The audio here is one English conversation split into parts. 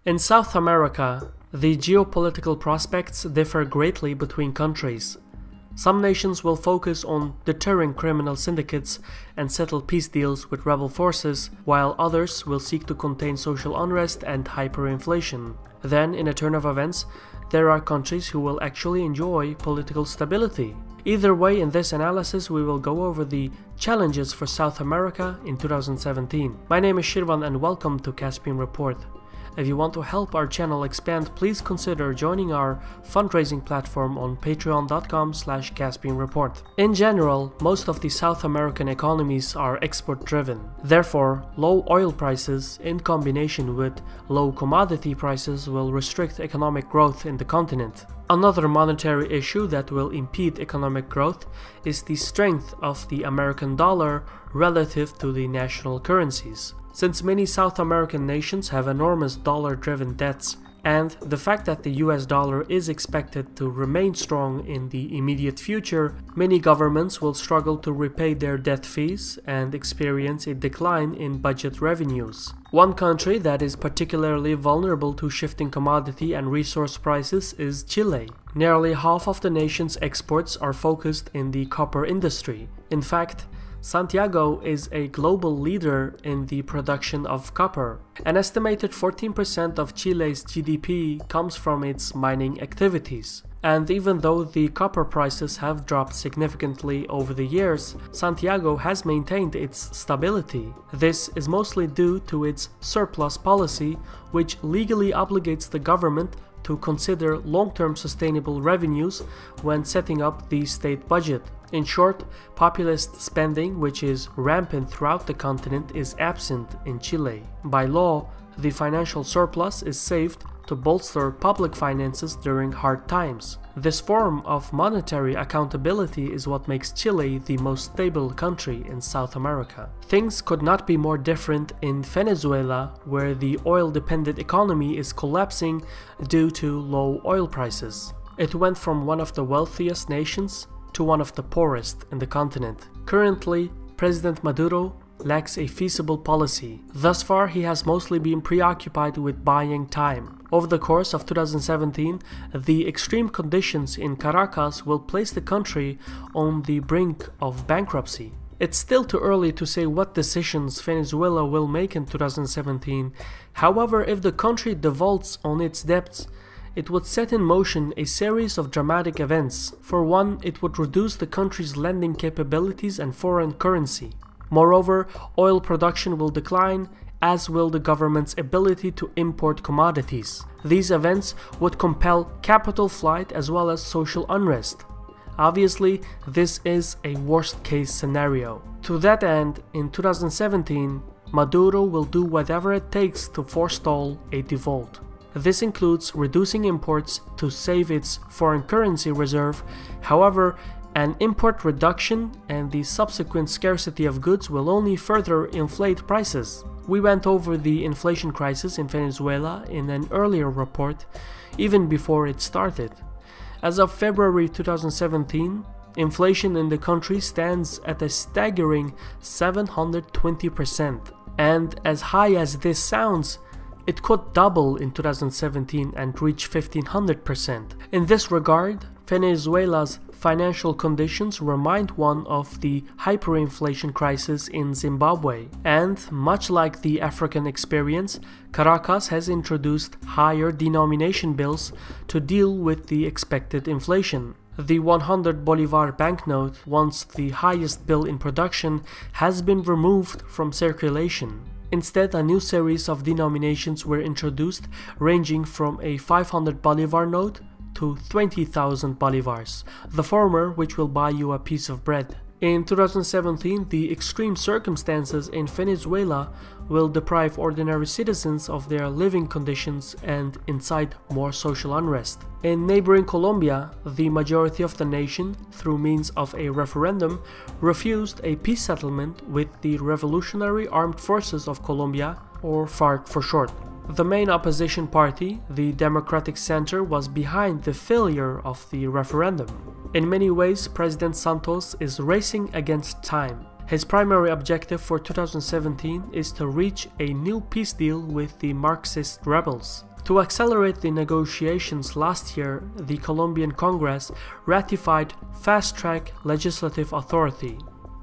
In South America, the geopolitical prospects differ greatly between countries. Some nations will focus on deterring criminal syndicates and settle peace deals with rebel forces, while others will seek to contain social unrest and hyperinflation. Then, in a turn of events, there are countries who will actually enjoy political stability. Either way, in this analysis we will go over the challenges for South America in 2017. My name is Shirvan and welcome to Caspian Report. If you want to help our channel expand, please consider joining our fundraising platform on patreon.com/CaspianReport. In general, most of the South American economies are export-driven. Therefore, low oil prices in combination with low commodity prices will restrict economic growth in the continent. Another monetary issue that will impede economic growth is the strength of the American dollar relative to the national currencies. Since many South American nations have enormous dollar-driven debts, and the fact that the US dollar is expected to remain strong in the immediate future, many governments will struggle to repay their debt fees and experience a decline in budget revenues. One country that is particularly vulnerable to shifting commodity and resource prices is Chile. Nearly half of the nation's exports are focused in the copper industry. In fact, Santiago is a global leader in the production of copper. An estimated 14% of Chile's GDP comes from its mining activities. And even though the copper prices have dropped significantly over the years, Santiago has maintained its stability. This is mostly due to its surplus policy, which legally obligates the government to consider long-term sustainable revenues when setting up the state budget. In short, populist spending, which is rampant throughout the continent, is absent in Chile. By law, the financial surplus is saved to bolster public finances during hard times. This form of monetary accountability is what makes Chile the most stable country in South America. Things could not be more different in Venezuela, where the oil-dependent economy is collapsing due to low oil prices. It went from one of the wealthiest nations to one of the poorest in the continent. Currently, President Maduro lacks a feasible policy. Thus far, he has mostly been preoccupied with buying time. Over the course of 2017, the extreme conditions in Caracas will place the country on the brink of bankruptcy. It's still too early to say what decisions Venezuela will make in 2017. However, if the country defaults on its debts, it would set in motion a series of dramatic events. For one, it would reduce the country's lending capabilities and foreign currency. Moreover, oil production will decline, as will the government's ability to import commodities. These events would compel capital flight as well as social unrest. Obviously, this is a worst-case scenario. To that end, in 2017, Maduro will do whatever it takes to forestall a default. This includes reducing imports to save its foreign currency reserve. However, an import reduction and the subsequent scarcity of goods will only further inflate prices. We went over the inflation crisis in Venezuela in an earlier report, even before it started. As of February 2017, inflation in the country stands at a staggering 720%. And as high as this sounds, it could double in 2017 and reach 1500%. In this regard, Venezuela's financial conditions remind one of the hyperinflation crisis in Zimbabwe. And much like the African experience, Caracas has introduced higher denomination bills to deal with the expected inflation. The 100 Bolivar banknote, once the highest bill in production, has been removed from circulation. Instead, a new series of denominations were introduced, ranging from a 500 Bolivar note to 20,000 bolivars, the former which will buy you a piece of bread. In 2017, the extreme circumstances in Venezuela will deprive ordinary citizens of their living conditions and incite more social unrest. In neighboring Colombia, the majority of the nation, through means of a referendum, refused a peace settlement with the Revolutionary Armed Forces of Colombia, or FARC for short. The main opposition party, the Democratic Center, was behind the failure of the referendum. In many ways, President Santos is racing against time. His primary objective for 2017 is to reach a new peace deal with the Marxist rebels. To accelerate the negotiations last year, the Colombian Congress ratified fast-track legislative authority.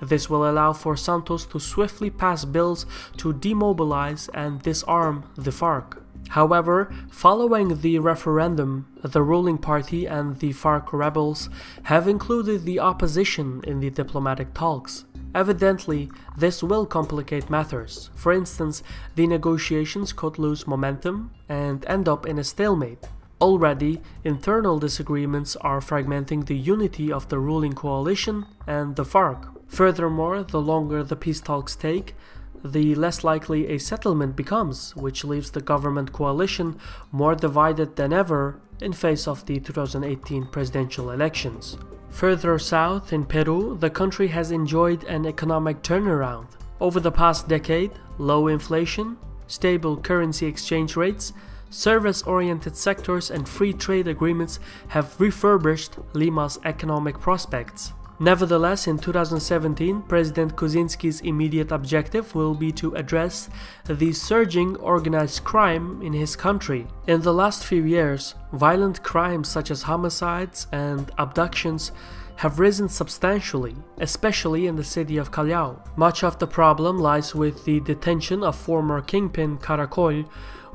This will allow for Santos to swiftly pass bills to demobilize and disarm the FARC. However, following the referendum, the ruling party and the FARC rebels have included the opposition in the diplomatic talks. Evidently, this will complicate matters. For instance, the negotiations could lose momentum and end up in a stalemate. Already, internal disagreements are fragmenting the unity of the ruling coalition and the FARC. Furthermore, the longer the peace talks take, the less likely a settlement becomes, which leaves the government coalition more divided than ever in face of the 2018 presidential elections. Further south in Peru, the country has enjoyed an economic turnaround. Over the past decade, low inflation, stable currency exchange rates, service-oriented sectors and free trade agreements have refurbished Lima's economic prospects. Nevertheless, in 2017, President Kuczynski's immediate objective will be to address the surging organized crime in his country. In the last few years, violent crimes such as homicides and abductions have risen substantially, especially in the city of Callao. Much of the problem lies with the detention of former kingpin Caracol,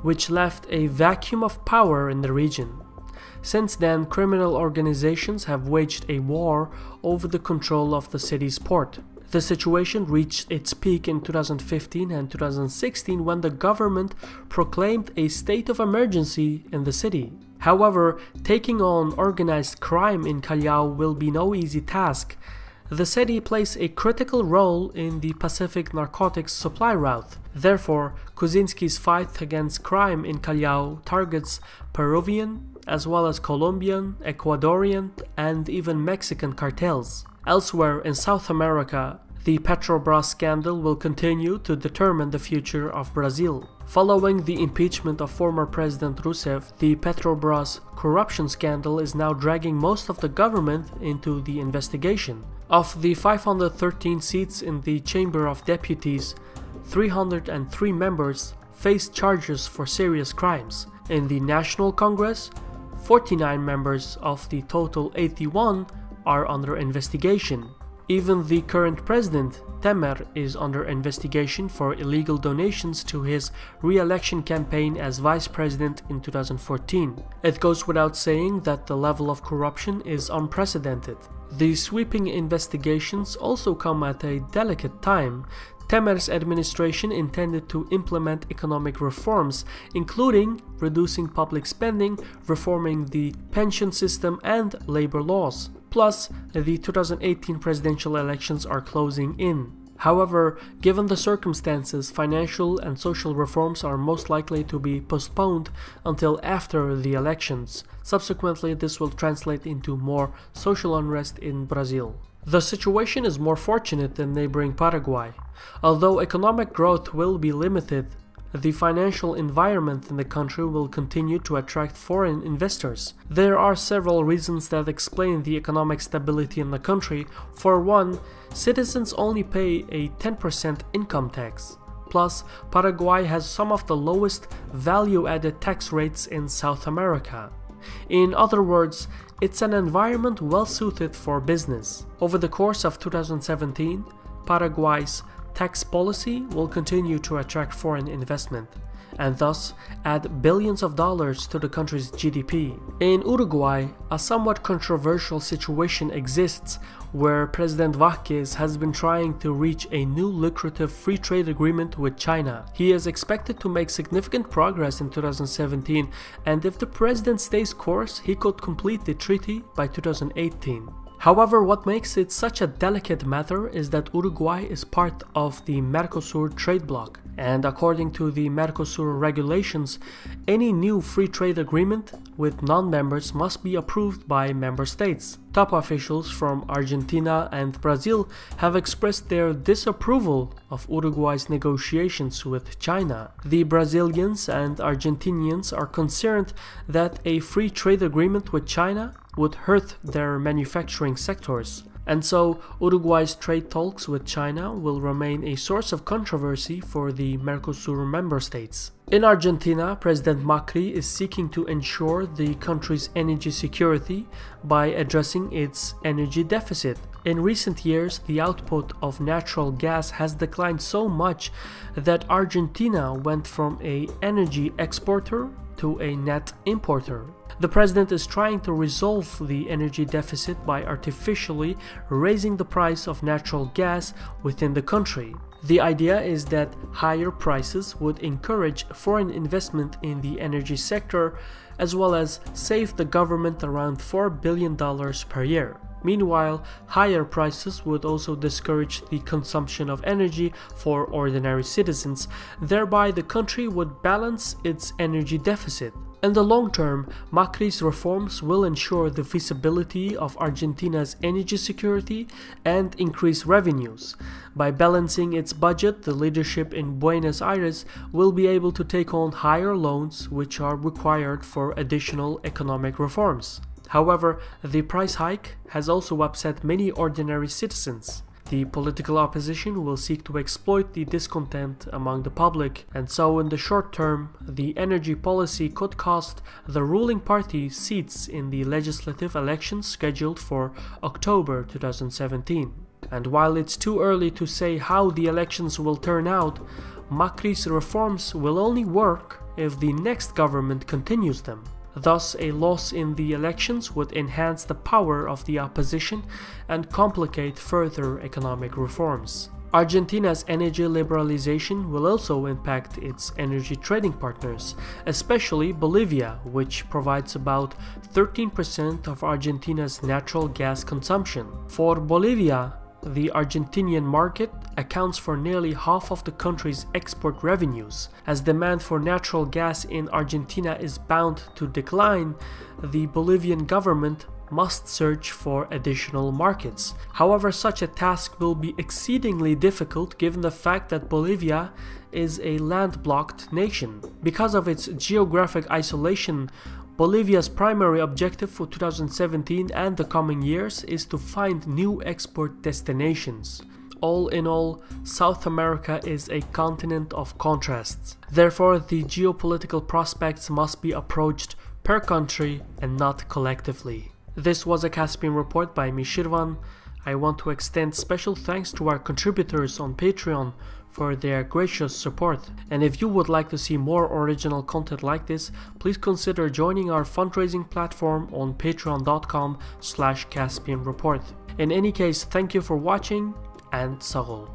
which left a vacuum of power in the region. Since then, criminal organizations have waged a war over the control of the city's port. The situation reached its peak in 2015 and 2016 when the government proclaimed a state of emergency in the city. However, taking on organized crime in Callao will be no easy task. The city plays a critical role in the Pacific narcotics supply route. Therefore, Kuczynski's fight against crime in Callao targets Peruvian, as well as Colombian, Ecuadorian, and even Mexican cartels. Elsewhere in South America, the Petrobras scandal will continue to determine the future of Brazil. Following the impeachment of former President Rousseff, the Petrobras corruption scandal is now dragging most of the government into the investigation. Of the 513 seats in the Chamber of Deputies, 303 members face charges for serious crimes. In the National Congress, 49 members of the total 81 are under investigation. Even the current president, Temer, is under investigation for illegal donations to his re-election campaign as vice president in 2014. It goes without saying that the level of corruption is unprecedented. The sweeping investigations also come at a delicate time. Temer's administration intended to implement economic reforms, including reducing public spending, reforming the pension system and labor laws. Plus, the 2018 presidential elections are closing in. However, given the circumstances, financial and social reforms are most likely to be postponed until after the elections. Subsequently, this will translate into more social unrest in Brazil. The situation is more fortunate than neighboring Paraguay. Although economic growth will be limited, the financial environment in the country will continue to attract foreign investors. There are several reasons that explain the economic stability in the country. For one, citizens only pay a 10% income tax. Plus, Paraguay has some of the lowest value-added tax rates in South America. In other words, it's an environment well suited for business. Over the course of 2017, Paraguay's tax policy will continue to attract foreign investment and thus add billions of dollars to the country's GDP. In Uruguay, a somewhat controversial situation exists where President Vázquez has been trying to reach a new lucrative free trade agreement with China. He is expected to make significant progress in 2017, and if the president stays course, he could complete the treaty by 2018. However, what makes it such a delicate matter is that Uruguay is part of the Mercosur trade bloc, and according to the Mercosur regulations, any new free trade agreement with non-members must be approved by member states. Top officials from Argentina and Brazil have expressed their disapproval of Uruguay's negotiations with China. The Brazilians and Argentinians are concerned that a free trade agreement with China would hurt their manufacturing sectors. And so Uruguay's trade talks with China will remain a source of controversy for the Mercosur member states. In Argentina, President Macri is seeking to ensure the country's energy security by addressing its energy deficit. In recent years, the output of natural gas has declined so much that Argentina went from an energy exporter to a net importer. The president is trying to resolve the energy deficit by artificially raising the price of natural gas within the country. The idea is that higher prices would encourage foreign investment in the energy sector, as well as save the government around $4 billion per year. Meanwhile, higher prices would also discourage the consumption of energy for ordinary citizens, thereby the country would balance its energy deficit. In the long term, Macri's reforms will ensure the feasibility of Argentina's energy security and increase revenues. By balancing its budget, the leadership in Buenos Aires will be able to take on higher loans which are required for additional economic reforms. However, the price hike has also upset many ordinary citizens. The political opposition will seek to exploit the discontent among the public, and so in the short term, the energy policy could cost the ruling party seats in the legislative elections scheduled for October 2017. And while it's too early to say how the elections will turn out, Macri's reforms will only work if the next government continues them. Thus, a loss in the elections would enhance the power of the opposition and complicate further economic reforms. Argentina's energy liberalization will also impact its energy trading partners, especially Bolivia, which provides about 13% of Argentina's natural gas consumption. For Bolivia, the Argentinian market accounts for nearly half of the country's export revenues. As demand for natural gas in Argentina is bound to decline, the Bolivian government must search for additional markets. However, such a task will be exceedingly difficult given the fact that Bolivia is a landlocked nation. Because of its geographic isolation, Bolivia's primary objective for 2017 and the coming years is to find new export destinations. All in all, South America is a continent of contrasts. Therefore, the geopolitical prospects must be approached per country and not collectively. This was a Caspian Report by me, Shirvan. I want to extend special thanks to our contributors on Patreon for their gracious support. And if you would like to see more original content like this, please consider joining our fundraising platform on patreon.com/CaspianReport. In any case, thank you for watching and Sahol.